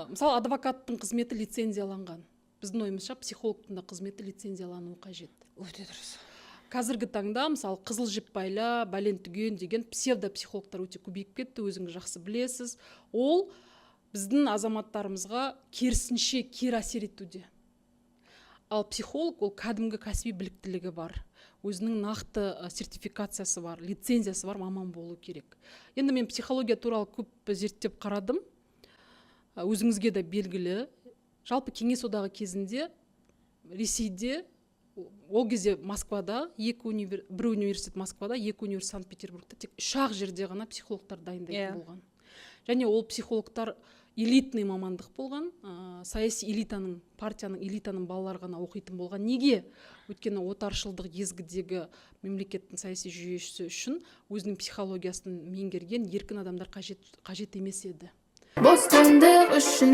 Мысалы адвокаттың қызметі лицензияланған. Біздің ойымызша психологтың да қызметі лицензиялануы қажет. Өте дұрыс. Қазіргі таңда мысалы қызыл жіп байла, бәлен түген деген псевдопсихологтар өте көбейіп кетті, өзіңіз жақсы білесіз. Ол біздің азаматтарымызға керісінше кері әсер етуде. Ал психолог ол кәдімгі кәсіби біліктілігі бар, өзінің нақты сертификациясы бар, лицензиясы бар маман болу керек. Енді мен психология туралы көп зерттеп қарадым. Өзіңізге де белгілі. Жалпы кеңес одағы кезінде Ресейде, ол кезде Москвада, бір университет Москвада, екі университет Санкт-Петербургта тек 3-ақ жерде ғана психологтар дайындайтын болған. Және ол психологтар элитный мамандық болған, саяси элитаның, партияның элитаның балалары ғана оқитын болған. Неге? Өйткені отаршылдық езгідегі мемлекеттің саяси жүйесі үшін өзінің психологиясын меңгерген еркін адамдар қажет емес еді. Бостандық үшін